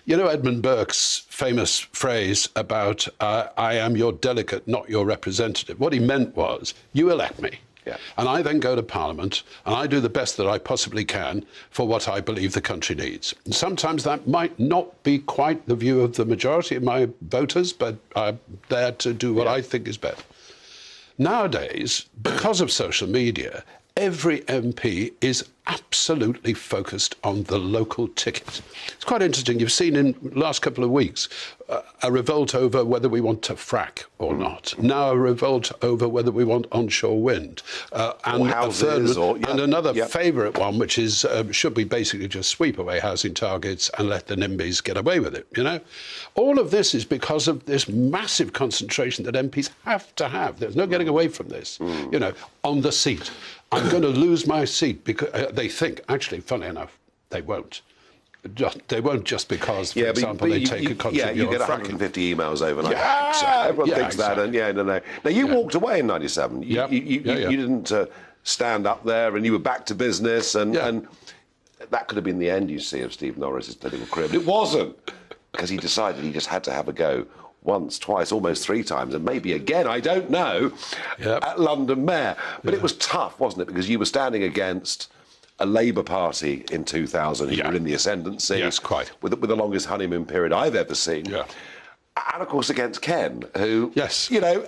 You know Edmund Burke's famous phrase about, I am your delegate, not your representative. What he meant was, you elect me. And I then go to Parliament and I do the best that I possibly can for what I believe the country needs. And sometimes that might not be quite the view of the majority of my voters, but I'm there to do what I think is best. Nowadays, because of social media, every MP is absolutely focused on the local ticket. It's quite interesting. You've seen in the last couple of weeks a revolt over whether we want to frack or not. Now a revolt over whether we want onshore wind. And a third, and another favourite one, which is should we basically just sweep away housing targets and let the NIMBYs get away with it, you know? All of this is because of this massive concentration that MPs have to have. There's no getting away from this, you know, on the seat. I'm going to lose my seat because they think, actually, funny enough, they won't. They won't just because, for example, they take a contribution. You get 150 emails overnight. So everyone thinks that. And Now, you walked away in '97. You didn't stand up there and you were back to business. And that could have been the end, you see, of Steve Norris's political career. But it wasn't, because he decided he just had to have a go once, twice, almost three times, and maybe again, I don't know, at London Mayor. But it was tough, wasn't it? Because you were standing against a Labour Party in 2000 who were in the ascendancy. Yes, quite. With the longest honeymoon period I've ever seen. Yeah. And of course against Ken, who, yes, you know,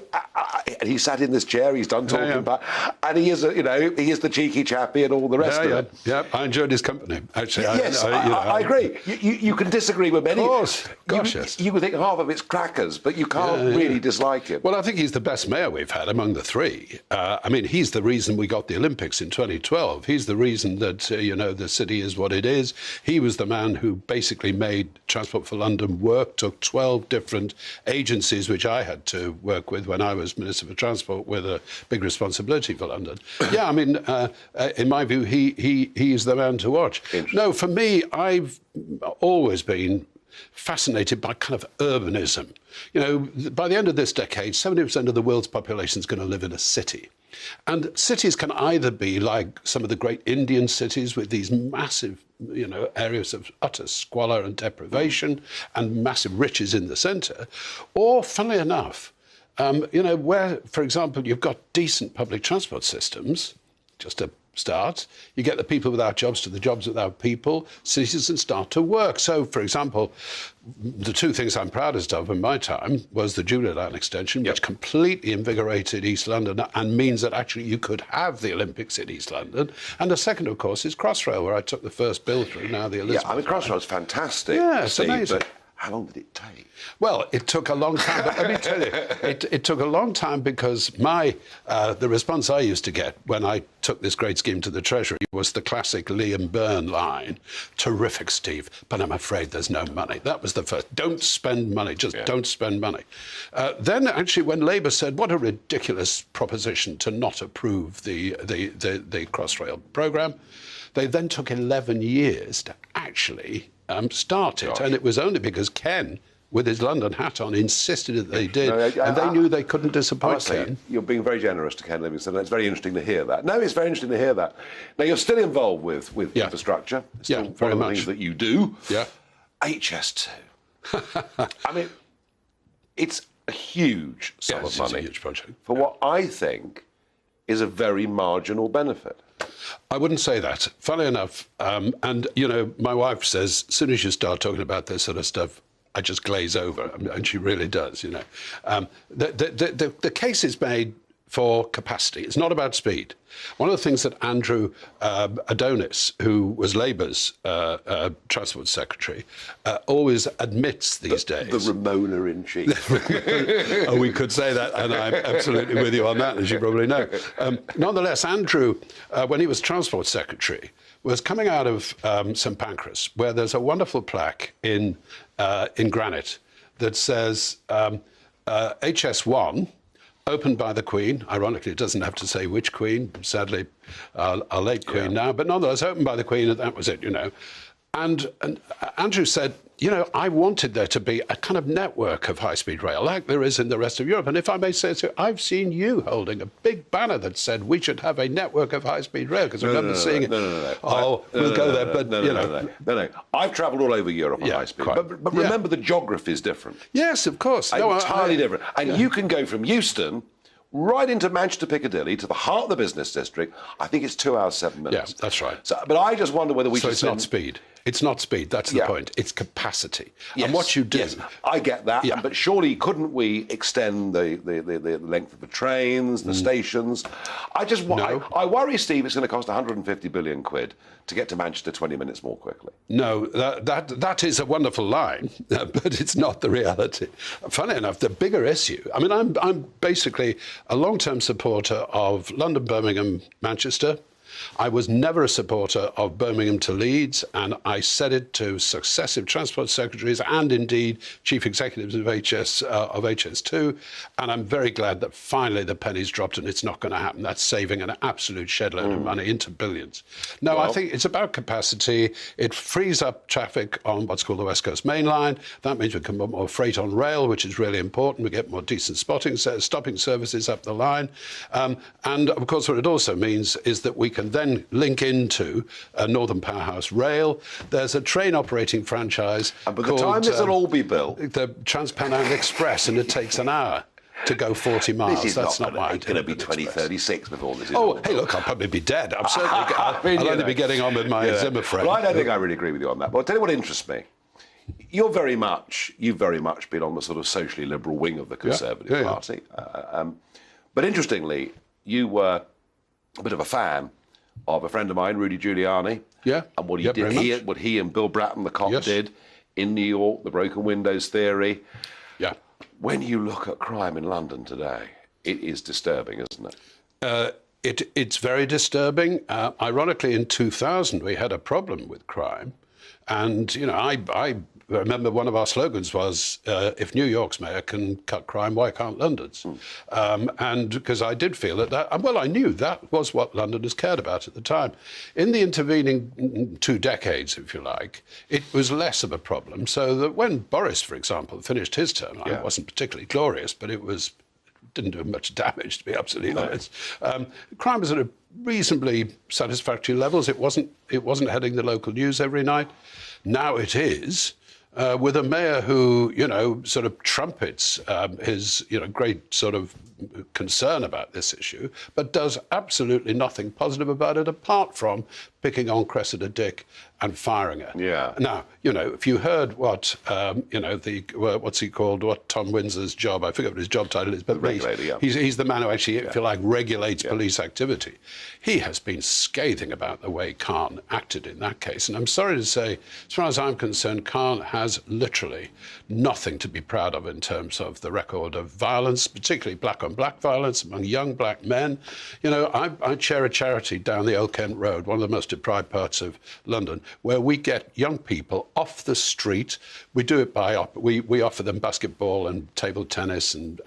he sat in this chair, he's done talking about, and he is, you know, he is the cheeky chappy and all the rest of it. Yeah, I enjoyed his company, actually. Yes, I agree. You can disagree with many. Of course. Gosh, yes. You would think half of it's crackers, but you can't really dislike him. Well, I think he's the best mayor we've had among the three. I mean, he's the reason we got the Olympics in 2012. He's the reason that, you know, the city is what it is. He was the man who basically made Transport for London work, took 12 different agencies which I had to work with when I was Minister for Transport, with a big responsibility for London. Yeah, I mean, in my view, he is the man to watch. No, for me, I've always been fascinated by kind of urbanism. You know, by the end of this decade, 70% of the world's population is going to live in a city. And cities can either be like some of the great Indian cities with these massive, you know, areas of utter squalor and deprivation and massive riches in the centre, or, funnily enough, you know, where, for example, you've got decent public transport systems, just a start, you get the people without jobs to the jobs without people, citizens start to work. So, for example, the two things I'm proudest of in my time was the Jubilee Line extension, which completely invigorated East London and means that actually you could have the Olympics in East London. And the second, of course, is Crossrail, where I took the first bill through, now the Elizabeth I mean, Crossrail's fantastic. Yeah, it's Steve, amazing. But how long did it take? Well, it took a long time, but let me tell you, it took a long time because the response I used to get when I took this great scheme to the Treasury was the classic Liam Byrne line. Terrific, Steve, but I'm afraid there's no money. That was the first. Don't spend money, just don't spend money. Then, actually, when Labour said, what a ridiculous proposition to not approve the Crossrail programme, they then took 11 years to actually start it. And it was only because Ken, with his London hat on, insisted that they did. And they knew they couldn't disappoint Ken. You're being very generous to Ken Livingstone. It's very interesting to hear that. No, it's very interesting to hear that. Now, you're still involved with infrastructure. It's still one of the things that you do. Yeah. HS2. I mean, it's a huge sum of money. It's a huge project. For what I think is a very marginal benefit. I wouldn't say that. Funnily enough, and, you know, my wife says, as soon as you start talking about this sort of stuff, I just glaze over, and she really does, you know. The case is made for capacity. It's not about speed. One of the things that Andrew Adonis, who was Labour's Transport Secretary, always admits these days. The Ramona in chief. Oh, we could say that, and I'm absolutely with you on that, as you probably know. Nonetheless, Andrew, when he was Transport Secretary, was coming out of St Pancras, where there's a wonderful plaque in granite that says HS1, opened by the Queen. Ironically, it doesn't have to say which Queen, sadly, our late Queen now, but nonetheless, opened by the Queen, and that was it, you know. And Andrew said, you know, I wanted there to be a kind of network of high-speed rail, like there is in the rest of Europe. And if I may say so, I've seen you holding a big banner that said we should have a network of high-speed rail, because I remember seeing it. No. Oh, we'll go there, but, you know. No. I've travelled all over Europe on high speed. But remember, the geography is different. Yes, of course. Entirely different. And you can go from Euston right into Manchester Piccadilly to the heart of the business district. I think it's 2 hours, 7 minutes. Yeah, that's right. So, but I just wonder whether we should. So it's not speed. It's not speed. That's the point. It's capacity. And what you do. Yes, I get that. Yeah. But surely couldn't we extend the length of the trains, the stations? I worry, Steve, it's going to cost 150 billion quid to get to Manchester 20 minutes more quickly. No, that is a wonderful line, but it's not the reality. Funny enough, the bigger issue. I mean, I'm basically a long-term supporter of London, Birmingham, Manchester. I was never a supporter of Birmingham to Leeds, and I said it to successive transport secretaries and indeed chief executives of HS2, and I'm very glad that finally the penny's dropped and it's not going to happen. That's saving an absolute shed-load of money, into billions. No, I think it's about capacity. It frees up traffic on what's called the West Coast Main Line. That means we can put more freight on rail, which is really important. We get more decent stopping services up the line. And, of course, what it also means is that we can then link into Northern Powerhouse Rail. There's a train operating franchise But the time this will all be built. The Trans-Pennine Express, and it takes an hour. to go 40 miles. This is That's not my going to be 2036 before this is Oh, all hey, look, I'll probably be dead. I'm certainly. I mean, I'll you only know. be getting on with my Zimmer frame. Well, I don't think I really agree with you on that. But I'll tell you what interests me. You've very much been on the sort of socially liberal wing of the Conservative Party. But interestingly, you were a bit of a fan of a friend of mine, Rudy Giuliani. Yeah. And what he did, what he and Bill Bratton, the cop, did in New York, the broken windows theory. Yeah. When you look at crime in London today, it is disturbing, isn't it? It's very disturbing. Ironically, in 2000, we had a problem with crime. And, you know, I remember one of our slogans was, if New York's mayor can cut crime, why can't London's? And because I did feel that, I knew that was what Londoners cared about at the time. In the intervening 2 decades, if you like, it was less of a problem. So that when Boris, for example, finished his term, it wasn't particularly glorious, but didn't do much damage, to be absolutely honest. Crime was at a reasonably satisfactory levels. It wasn't heading the local news every night. Now it is, with a mayor who, you know, sort of trumpets his, you know, great sort of concern about this issue, but does absolutely nothing positive about it apart from picking on Cressida Dick and firing her. Yeah. Now, you know, if you heard what, you know, what's he called, what Tom Windsor's job, I forget what his job title is, but he's the man who actually, if you like, regulates police activity. He has been scathing about the way Khan acted in that case. And I'm sorry to say, as far as I'm concerned, Khan has literally nothing to be proud of in terms of the record of violence, particularly black-on-black violence among young black men. You know, I chair a charity down the Old Kent Road, one of the most deprived parts of London, where we get young people off the street. We do it by, we offer them basketball and table tennis and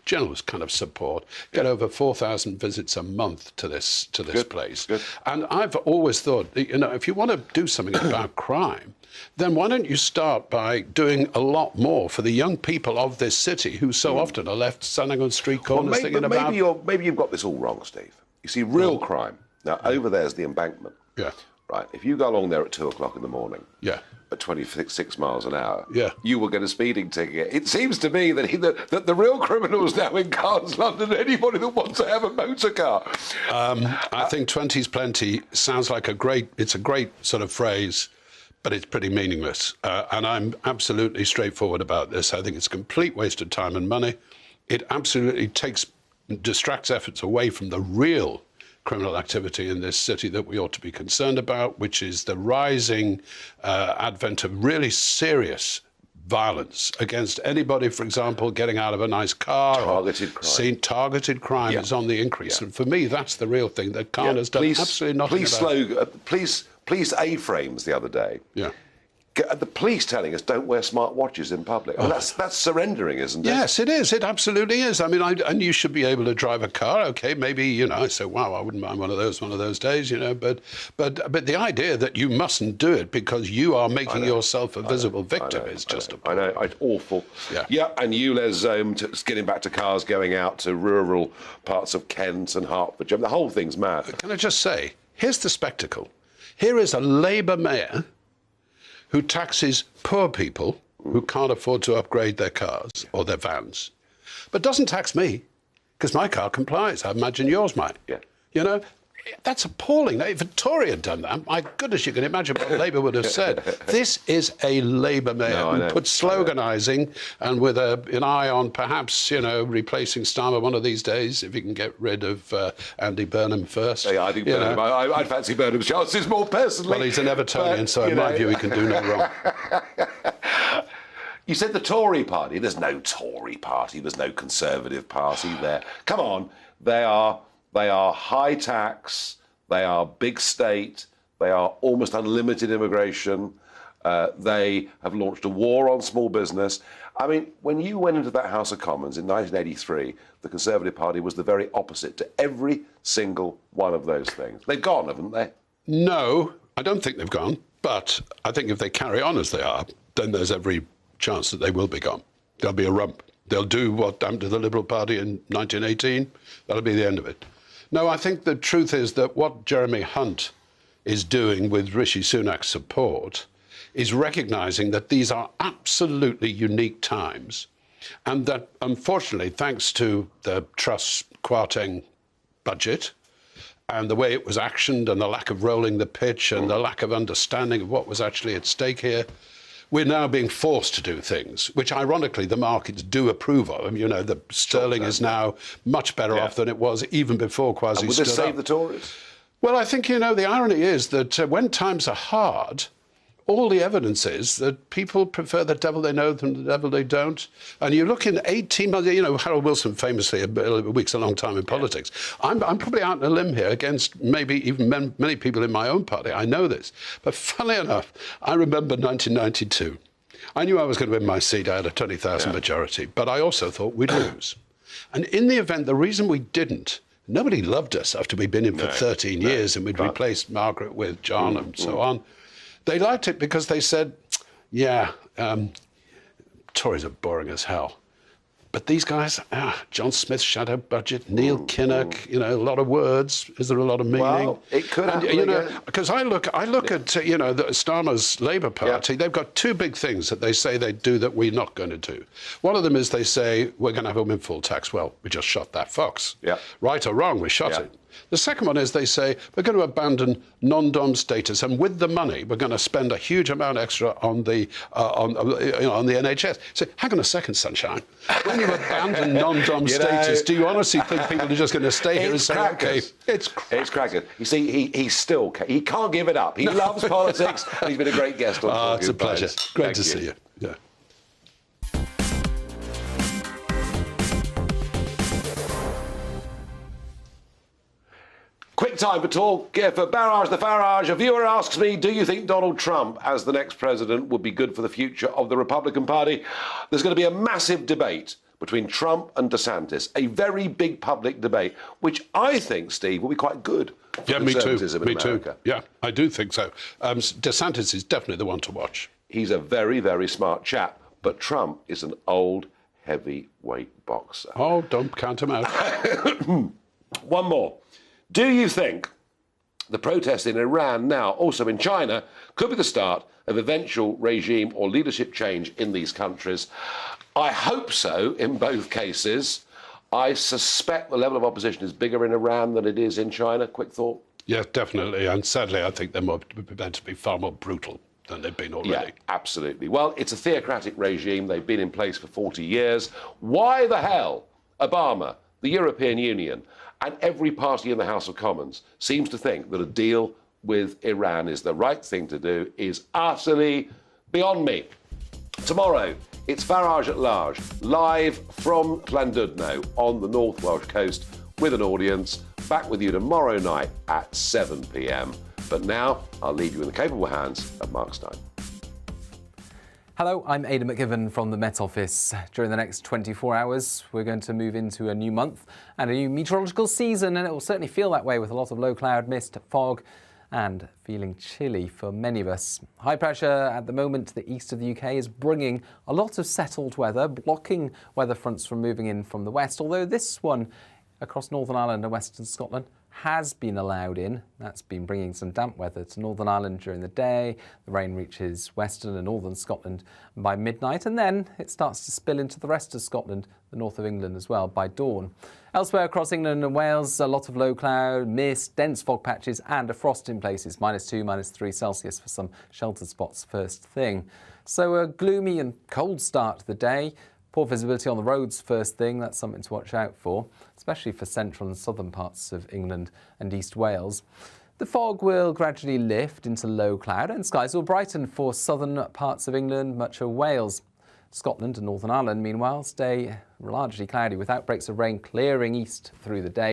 general kind of support. Get over 4,000 visits a month to this place. Good. And I've always thought, you know, if you want to do something about crime, then why don't you start by doing a lot more for the young people of this city who so often are left standing on street corners thinking about... Maybe you've got this all wrong, Steve. You see, real crime, now over there's the embankment. Yeah. Right, if you go along there at 2 o'clock in the morning, at 26 miles an hour, you will get a speeding ticket. It seems to me that the real criminals now in Khan's London are anybody that wants to have a motor car. I think 20's plenty sounds like a great sort of phrase, but it's pretty meaningless. And I'm absolutely straightforward about this. I think it's a complete waste of time and money. It absolutely distracts efforts away from the real criminal activity in this city that we ought to be concerned about, which is the rising advent of really serious violence against anybody, for example, getting out of a nice car. Targeted crime is on the increase. And for me, that's the real thing that Khan has done absolutely nothing about. Police A-frames the other day. Yeah. The police telling us don't wear smart watches in public. I mean, that's surrendering, isn't it? Yes, it is. It absolutely is. I mean, and you should be able to drive a car. Okay, maybe, you know, I say, wow, I wouldn't mind one of those days, you know. But the idea that you mustn't do it because you are making yourself a visible victim is just I know, it's awful. Yeah, and ULEZ getting back to cars going out to rural parts of Kent and Hertfordshire. The whole thing's mad. Can I just say, here's the spectacle. Here is a Labour mayor who taxes poor people who can't afford to upgrade their cars or their vans, but doesn't tax me because my car complies. I imagine yours might. Yeah. You know, that's appalling. If a Tory had done that, my goodness, you can imagine what Labour would have said. This is a Labour mayor who puts sloganising and with an eye on perhaps, you know, replacing Starmer one of these days, if he can get rid of Andy Burnham first. Yeah, I think Burnham, I'd fancy Burnham's chances more personally. Well, he's an Evertonian, so in my view, he can do no wrong. You said the Tory party. There's no Tory party. There's no Conservative party there. Come on. They are high tax, they are big state, they are almost unlimited immigration, they have launched a war on small business. I mean, when you went into that House of Commons in 1983, the Conservative Party was the very opposite to every single one of those things. They've gone, haven't they? No, I don't think they've gone, but I think if they carry on as they are, then there's every chance that they will be gone. There'll be a rump. They'll do what happened to the Liberal Party in 1918. That'll be the end of it. No, I think the truth is that what Jeremy Hunt is doing with Rishi Sunak's support is recognising that these are absolutely unique times And that, unfortunately, thanks to the Truss Kwarteng budget and the way it was actioned and the lack of rolling the pitch and the lack of understanding of what was actually at stake here, we're now being forced to do things, which ironically the markets do approve of. I mean, you know, the sterling is now much better off than it was even before Kwasi And would stood this save up. the Tories? Well, I think, you know, the irony is that when times are hard, all the evidence is that people prefer the devil they know than the devil they don't. And you look in 18 months, you know, Harold Wilson famously, a week's a long time in politics. I'm probably out on a limb here against maybe even many people in my own party. I know this. But funnily enough, I remember 1992. I knew I was going to win my seat. I had a 20,000 majority. But I also thought we'd lose. And in the event, the reason we didn't, nobody loved us after we'd been in for 13 years and we'd replaced Margaret with John and so on. They liked it because they said, yeah, Tories are boring as hell. But these guys, John Smith's shadow budget, Neil Kinnock, you know, a lot of words. Is there a lot of meaning? Well, it could happen you know, again. because I look at, you know, the Starmer's Labour Party. They've got two big things that they say they do that we're not going to do. One of them is they say, we're going to have a windfall tax. Well, we just shot that fox. Yeah. Right or wrong, we shot it. The second one is they say, we're going to abandon non-dom status, and with the money, we're going to spend a huge amount extra on the on the NHS. So, hang on a second, sunshine. When you abandon non-dom status, do you honestly think people are just going to stay here and say, okay, it's crackers. You see, he can't give it up. He loves politics, and he's been a great guest on Talking it's a pleasure. Place. Great to see you. Yeah. Quick time for talk for Barrage the Farage. A viewer asks me, do you think Donald Trump as the next president would be good for the future of the Republican Party? There's going to be a massive debate between Trump and DeSantis, a very big public debate, which I think, Steve, will be quite good for conservatism in America. Yeah, I do think so. DeSantis is definitely the one to watch. He's a very, very smart chap, but Trump is an old, heavyweight boxer. Oh, don't count him out. One more. Do you think the protests in Iran now, also in China, could be the start of eventual regime or leadership change in these countries? I hope so in both cases. I suspect the level of opposition is bigger in Iran than it is in China. Quick thought? Yes, definitely. And sadly, I think they're meant to be far more brutal than they've been already. Yeah, absolutely. Well, it's a theocratic regime. They've been in place for 40 years. Why the hell Obama, the European Union, and every party in the House of Commons seems to think that a deal with Iran is the right thing to do is utterly beyond me. Tomorrow, it's Farage at Large, live from Llandudno on the North Welsh coast with an audience. Back with you tomorrow night at 7 p.m. But now, I'll leave you in the capable hands of Mark Stein. Hello, I'm Aidan McGiven from the Met Office. During the next 24 hours, we're going to move into a new month and a new meteorological season, and it will certainly feel that way with a lot of low cloud, mist, fog, and feeling chilly for many of us. High pressure at the moment to the east of the UK is bringing a lot of settled weather, blocking weather fronts from moving in from the west, although this one across Northern Ireland and Western Scotland has been allowed in. That's been bringing some damp weather to Northern Ireland during the day. The rain reaches Western and Northern Scotland by midnight, and then it starts to spill into the rest of Scotland, the north of England as well, by dawn. Elsewhere across England and Wales, a lot of low cloud, mist, dense fog patches and a frost in places, -2, -3 Celsius for some sheltered spots first thing. So a gloomy and cold start to the day. Poor visibility on the roads first thing, that's something to watch out for, especially for central and southern parts of England and East Wales. The fog will gradually lift into low cloud and skies will brighten for southern parts of England, much of Wales. Scotland and Northern Ireland, meanwhile, stay largely cloudy with outbreaks of rain clearing east through the day.